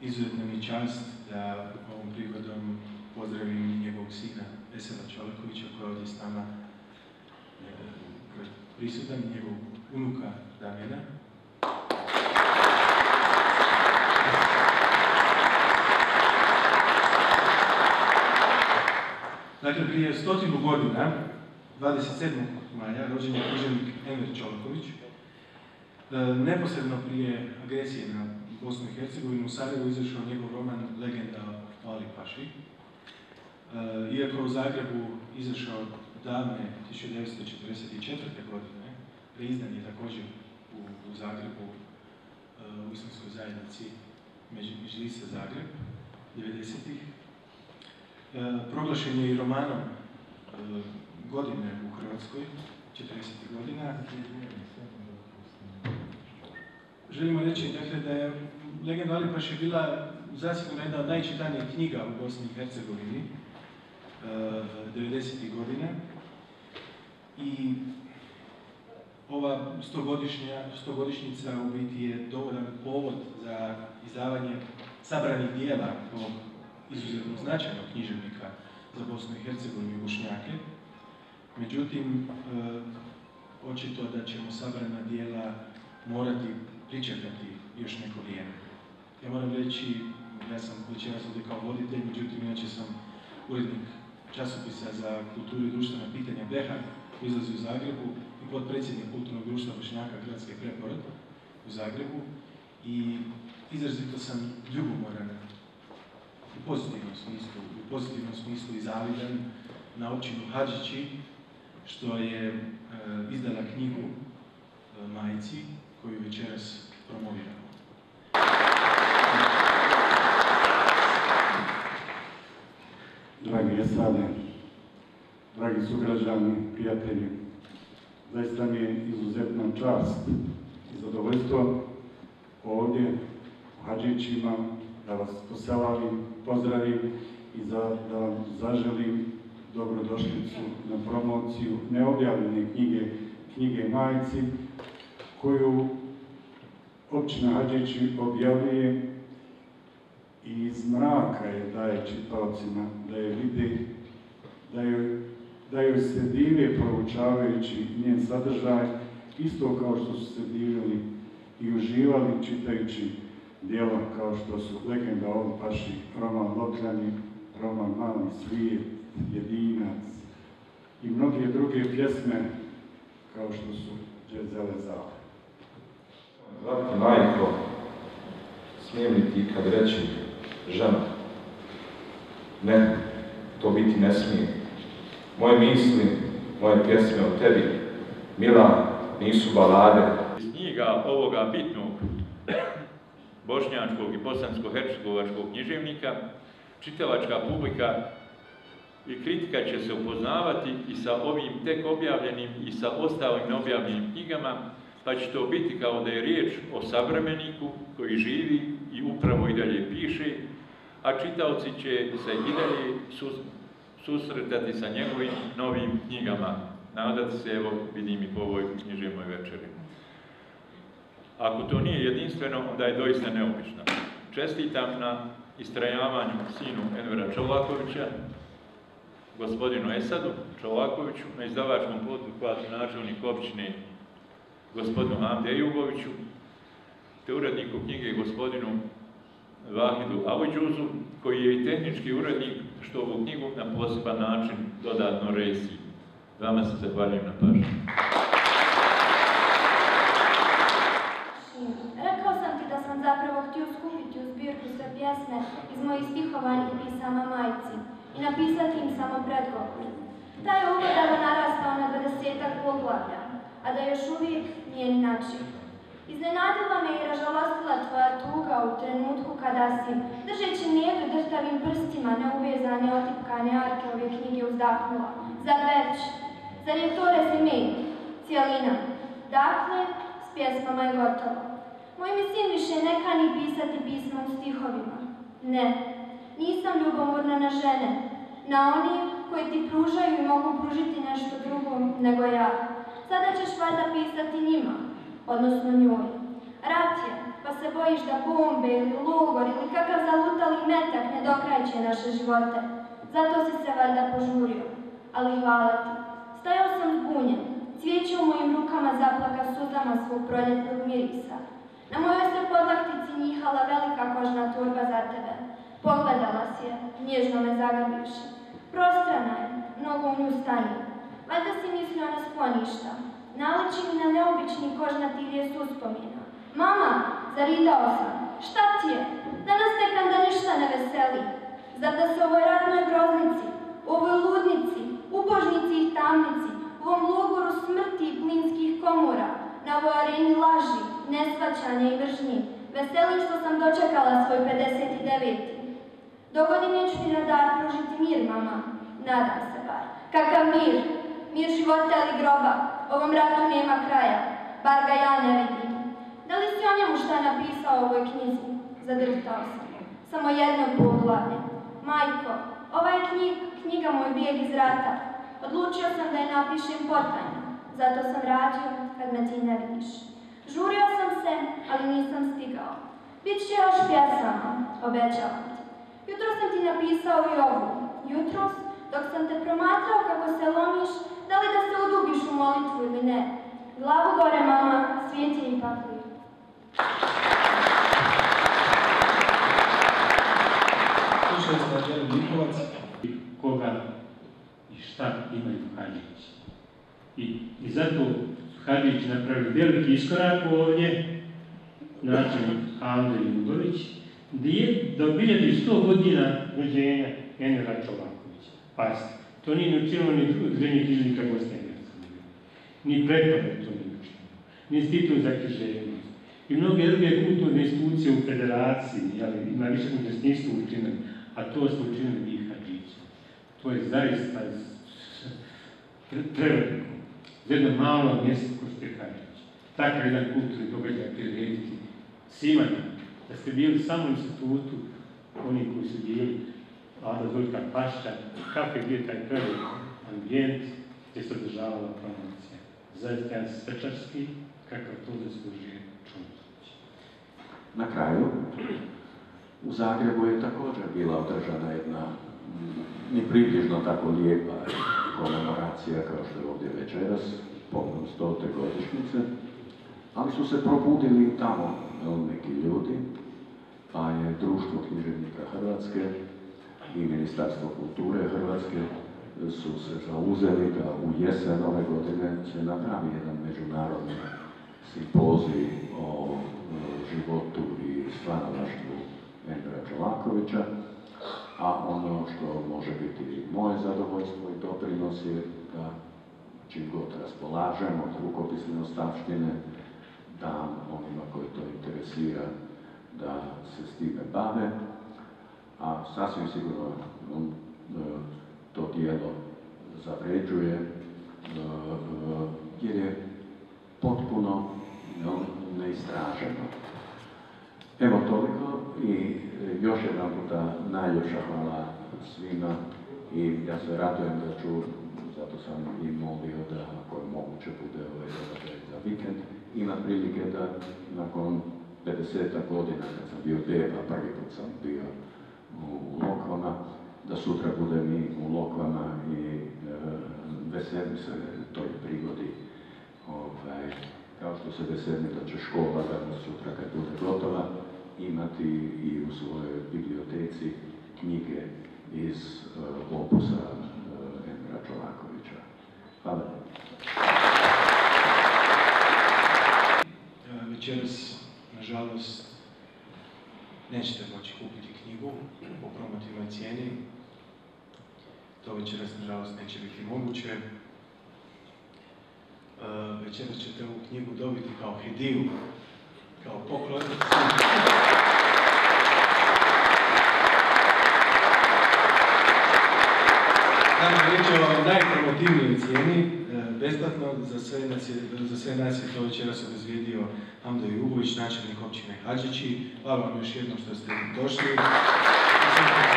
izuzetna mi čast da ovom prigodom pozdravim njegovog sina Eseda Čolakovića koji je ovdje s nama prisutan, njegovog unuka Damjana. Dakle, prije 100 godina, 27. maja, rođen je književnik Enver Čolaković. Neposredno prije agresije na Bosnu i Hercegovinu u Sarajevu izašao njegov roman Legenda o Ali Paši. Iako je u Zagrebu izašao davne 1944. godine, preizdan je također u Zagrebu u islamskoj zajednici Međlisa Zagreb 90-ih. Proglašen je i romanom godine u Hrvatskoj, 40. godina. Želimo reći dakle, da je Legenda o Ali Paši bila zasigurno jedna od najčitanijih knjiga u Bosni i Hercegovini 90. godina. I ova 100-godišnjica u biti je dovoljan povod za izdavanje sabranih dijela ovog izuzetno značajnog književnika za Bosnu i Hercegovinu i Bošnjake. Međutim, očito da ćemo sabrana dijela morati pričekati još neko vrijeme. Ja moram reći, ja sam večeras ovdje kao voditelj, međutim, inače sam urednik časopisa za kulturu i društvena pitanja Behar, koji izlazi u Zagrebu, i potpredsjednik Kulturnog društva Bošnjaka Hrvatske Preporod u Zagrebu. I izrazito sam ljubomoran u pozitivnom smislu i zavidan na općinu Hadžići, što je izdala knjigu majci, koju večeras promoviramo. Dragi Esade, dragi sugrađani, prijatelji, zaista mi je izuzetna čast i zadovoljstvo ovdje u Hadžićima da vas poselavim, pozdravim i da vam zaželim dobrodošlicu na promociju neobjavljene knjige majci, koju općina Hadžići objavljuje i iz mraka je daje čitaocima da je vide, da joj se dive proučavajući njen sadržaj, isto kao što su se divili i uživali čitajući djela kao što su Legenda o Ali Paši, roman Lokljani, roman Mali svijet, Jedinac i mnoge druge pjesme kao što su Džezele Zale. Dragi majko, smijem li ti kad reći žena? Ne, to biti ne smije. Moje misli, moje pjesme o tebi, mila, nisu balade. Iz knjiga ovoga bitnog bošnjačkog i bosansko-hercegovačkog književnika čitalačka publika i kritika će se upoznavati i sa ovim tek objavljenim i sa ostalim neobjavljenim knjigama, pa će to biti kao da je riječ o savremeniku koji živi i upravo i dalje piše, a čitaoci će se i dalje susretati sa njegovim novim knjigama. Nadati se, evo, vidim i po ovoj književnoj večeri. Ako to nije jedinstveno, onda je doista neobično. Čestitam na istrajavanju sinu Envera Čolakovića, gospodinu Esadu Čolakoviću, na izdavačkom poduhvatu načelniku općine gospodinu Hamdi Ejuboviću, te uredniku knjige gospodinu Vahidu Avudžuzu, koji je i tehnički urednik, što ovu knjigu na poseban način dodatno resi. Vama se zahvaljujem na pažnju. Rekao sam ti da sam zapravo htio skupiti u zbirku sve pjesme iz mojih stihovanih pisama majci i napisati im samo predgovor. Taj je uvodano narastao na 20-ak poglavlja, a da još uvijek nije ni način. Iznenadila me i ražalostila tvoja tuga u trenutku kada si, držeći nijedu drhtavim prstima neuvezane otipkane arke ove knjige uzdahnula. Zar već? Zar je to rezime? Cijelina. Dakle, s pjesmama je gotovo. Moj mi sin više ne kani pisati pisma u stihovima. Ne, nisam ljubomorna na žene, na oni koji ti pružaju i mogu pružiti nešto drugo nego ja. Sada ćeš valjda pisati njima, odnosno njoj. Rat je, pa se bojiš da bombe ili logor ili kakav zalutali metak ne dokrajče naše živote. Zato si se valjda požurio. Ali hvala ti. Stajao sam zbunjen. Cvijeće u mojim rukama zaplaka suzama svog proljetnog mirisa. Na mojoj se podlaktici njihala velika kožna torba za tebe. Pogledala si je, nježno me zagrabivši. Prostrana je, mnogo u nju stanje. Valjda si mislio na skloništa. Naliči mi na neobični kožnati lijes uspomina. Mama, zaridao sam. Šta ti je? Danas tekam da ništa ne veseli. Zar da se u ovoj ratnoj groznici, u ovoj ludnici, ubožnici i tamnici, u ovom logoru smrti i plinskih komora, na ovoj areni laži, nesvaćanja i mržnji, veselim što sam dočekala svoj 59. Dogodine ću ti na dar pružiti mir, mama. Nadam se bar. Kakav mir? Mir života ili groba? Ovom ratu nema kraja. Bar ga ja ne vidim. Da li si o njemu šta napisao u ovoj knjizi? Zadrhtao sam. Samo jedno poglavlje. Majko, ova je knjiga moj bijeg iz rata. Odlučio sam da je napišem potajno. Zato sam radio kad me ti ne vidiš. Žurio sam se, ali nisam stigao. Biće još pjesama, obećavam ti. Jutros sam ti napisao i ovu. Jutros, dok sam te promatrao kako se lomiš, da li da se udubiš u molitvu ili ne. Glavu gore, mama, svijet je ipak lijep. Slušali smo Đelu Likovac. Koga i šta imaju Hadžić. I zato Hadžić napravio veliki iskorak ovdje, načelnik Andrej Ljubović, gdje do 1100 godina rođenja Envera Čolakovića. Pazite, to nije učinilo ni udruženje književnika Bosne i Hercegovine, ni preklade to nije učinilo, ni institut za književnost. I mnoge druge kulturne institucije u federaciji, ima više kulturnih nisu učinili, a to smo učinili mi Hadžića. To je zaista preveliko. Za jedno malo mjesto ko što je Hadžić. Takav jedan kulturni događaj prirediti svima nam. Da ste bili samo u institutu, oni koji su bili, Vlada Zvoljka Pašća, kako je bio taj prvi ambijent gdje se održavala promocija. Zaista jedan svečarski, kakav to zaslužuje Čuntović. Na kraju, u Zagrebu je također bila održana jedna ni približno tako lijepa komemoracija kao što je ovdje večeras, povodom 100. godišnjice, ali su se probudili i tamo neki ljudi, pa je Društvo književnika Hrvatske i Ministarstvo kulture Hrvatske su se zauzeli da u jesen ove godine se napravi jedan međunarodni simpozij o životu i stvaralaštvu Envera Čolakovića, a ono što može biti moje zadovoljstvo i doprinos je da čim god raspolažemo od rukopisne ostavštine, da onima koji to interesira da se s time bave, a sasvim sigurno to dijelo zavređuje jer je potpuno neistraženo. Evo toliko i još jedan puta najljepša hvala svima i ja se radujem da ću, zato sam i molio da ako je moguće bude ovaj događaj za vikend, ima prilike da nakon 50 godina kad sam bio djeva, prvi put sam bio u Lokvama, da sutra budem i u Lokvama i veselim se toj prigodi. Kao što se veselim da će škola danas sutra kad bude gotova imati i u svojoj biblioteci knjige iz opusa Envera Čolakovića. Hvala. Večeras, nažalost, nećete moći kupiti knjigu po promotivnoj cijeni. To večeras, nažalost, neće biti moguće. Večeras ćete ovu knjigu dobiti kao hediju, kao poklon. Tamo je riječ o najpromotivnijoj cijeni, besplatno za sve nas je to večeras obezvijedio Hamdo Jugović, načelnik općine Hadžići. Hvala vam još jednom što ste došli. Hvala.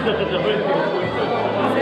Dobro.